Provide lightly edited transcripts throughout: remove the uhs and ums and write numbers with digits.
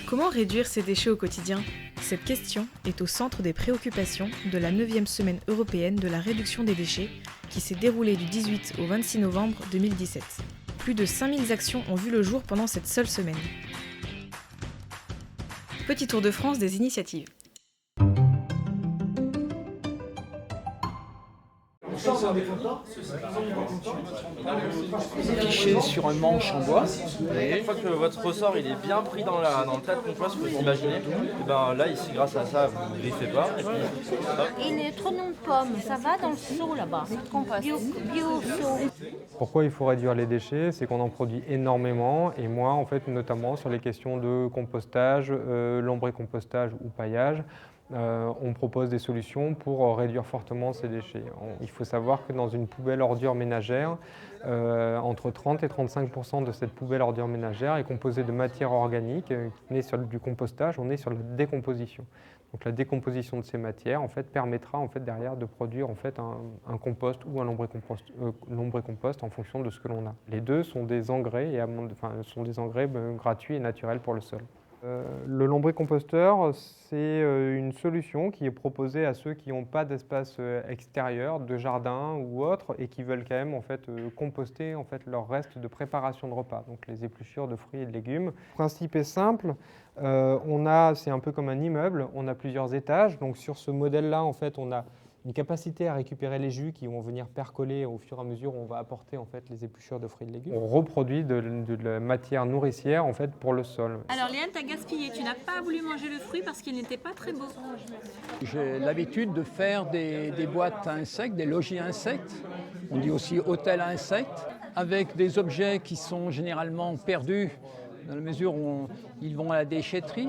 Comment réduire ces déchets au quotidien ? Cette question est au centre des préoccupations de la 9e semaine européenne de la réduction des déchets qui s'est déroulée du 18 au 26 novembre 2017. Plus de 5000 actions ont vu le jour pendant cette seule semaine. Petit tour de France des initiatives. Fiché sur un manche en bois. Une fois que votre ressort il est bien pris dans le tas de compost, faut s'imaginer, et ben là ici grâce à ça vous ne griffez pas. Et puis, hop. Et les trognon de pommes, ça va dans le seau là-bas, bio-seau. Pourquoi il faut réduire les déchets? C'est qu'on en produit énormément et moi, en fait, notamment sur les questions de compostage, lombricompostage ou paillage, on propose des solutions pour réduire fortement ces déchets. Il faut savoir que dans une poubelle ordure ménagère, entre 30 et 35% de cette poubelle ordure ménagère est composée de matière organique. On est sur du compostage, on est sur la décomposition. Donc la décomposition de ces matières en fait, permettra en fait, derrière de produire en fait, un compost ou un lombricompost en fonction de ce que l'on a. Les deux sont des engrais, sont des engrais gratuits et naturels pour le sol. Le lombricomposteur, c'est une solution qui est proposée à ceux qui n'ont pas d'espace extérieur, de jardin ou autre, et qui veulent quand même en fait, composter en fait, leurs restes de préparation de repas, donc les épluchures de fruits et de légumes. Le principe est simple, c'est un peu comme un immeuble, on a plusieurs étages, donc sur ce modèle-là, en fait, on a une capacité à récupérer les jus qui vont venir percoler au fur et à mesure où on va apporter en fait, les épluchures de fruits et de légumes. On reproduit de la matière nourricière en fait, pour le sol. Alors Léane, tu as gaspillé, tu n'as pas voulu manger le fruit parce qu'il n'était pas très beau. J'ai l'habitude de faire des boîtes à insectes, des logis à insectes, on dit aussi hôtel à insectes, avec des objets qui sont généralement perdus dans la mesure où ils vont à la déchetterie.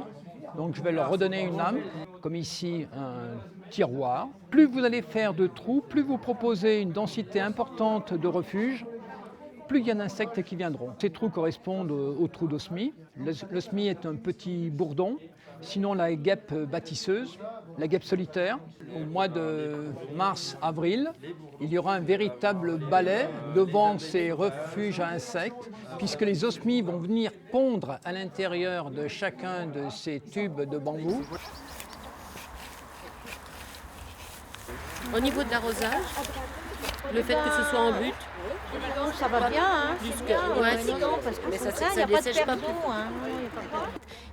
Donc je vais leur redonner une âme, comme ici un tiroir. Plus vous allez faire de trous, plus vous proposez une densité importante de refuges, plus il y a d'insectes qui viendront. Ces trous correspondent aux trous d'osmie. L'osmie est un petit bourdon, sinon la guêpe bâtisseuse, la guêpe solitaire. Au mois de mars-avril, il y aura un véritable balai devant ces refuges à insectes, puisque les osmies vont venir pondre à l'intérieur de chacun de ces tubes de bambou. Au niveau de l'arrosage, le fait que ce soit en but, Ça va bien, hein? parce que Mais ça il n'y a pas de dessèche pas perte d'eau, hein.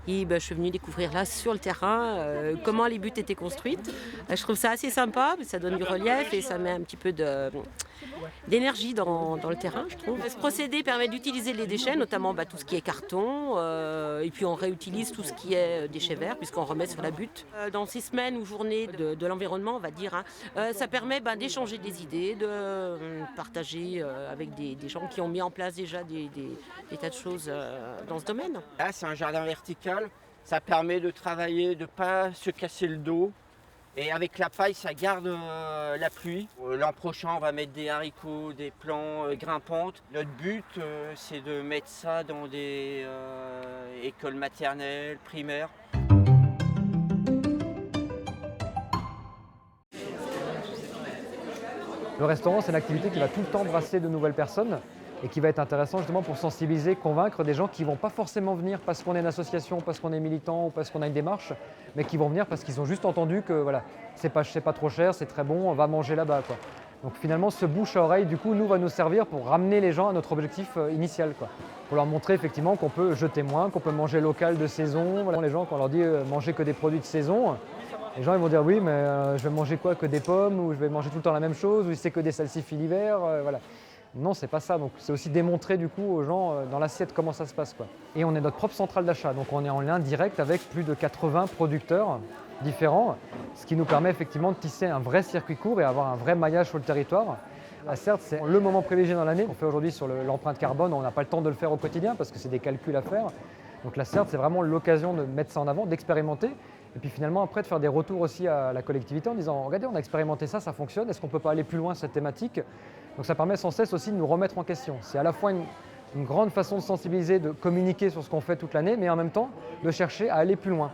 Et je suis venue découvrir là sur le terrain comment les buttes étaient construites. Je trouve ça assez sympa, ça donne du relief et ça met un petit peu d'énergie dans le terrain, je trouve. Ce procédé permet d'utiliser les déchets, notamment tout ce qui est carton, et puis on réutilise tout ce qui est déchets verts puisqu'on remet sur la butte. Dans ces semaines ou journées de l'environnement, on va dire, ça permet d'échanger des idées, de partager avec des gens qui ont mis en place déjà des tas de choses dans ce domaine. Là, c'est un jardin vertical, ça permet de travailler, de ne pas se casser le dos. Et avec la paille, ça garde la pluie. L'an prochain, on va mettre des haricots, des plants grimpantes. Notre but, c'est de mettre ça dans des écoles maternelles, primaires. Le restaurant, c'est une activité qui va tout le temps brasser de nouvelles personnes et qui va être intéressant justement pour sensibiliser, convaincre des gens qui ne vont pas forcément venir parce qu'on est une association, parce qu'on est militant ou parce qu'on a une démarche, mais qui vont venir parce qu'ils ont juste entendu que voilà, c'est pas trop cher, c'est très bon, on va manger là-bas, quoi. Donc finalement, ce bouche à oreille, du coup, va nous servir pour ramener les gens à notre objectif initial, quoi. Pour leur montrer effectivement qu'on peut jeter moins, qu'on peut manger local de saison. Voilà. Les gens, quand on leur dit manger que des produits de saison, les gens ils vont dire oui, mais je vais manger quoi, que des pommes, ou je vais manger tout le temps la même chose, ou c'est que des salsifis l'hiver, voilà. Non, c'est pas ça. Donc c'est aussi démontrer du coup aux gens dans l'assiette comment ça se passe, quoi. Et on est notre propre centrale d'achat, donc on est en lien direct avec plus de 80 producteurs différents, ce qui nous permet effectivement de tisser un vrai circuit court et avoir un vrai maillage sur le territoire. La CERT, c'est le moment privilégié dans l'année. On fait aujourd'hui sur l'empreinte carbone, on n'a pas le temps de le faire au quotidien parce que c'est des calculs à faire. Donc la CERT, c'est vraiment l'occasion de mettre ça en avant, d'expérimenter. Et puis finalement, après, de faire des retours aussi à la collectivité en disant « Regardez, on a expérimenté ça, ça fonctionne, est-ce qu'on ne peut pas aller plus loin cette thématique ?» Donc ça permet sans cesse aussi de nous remettre en question. C'est à la fois une grande façon de sensibiliser, de communiquer sur ce qu'on fait toute l'année, mais en même temps de chercher à aller plus loin.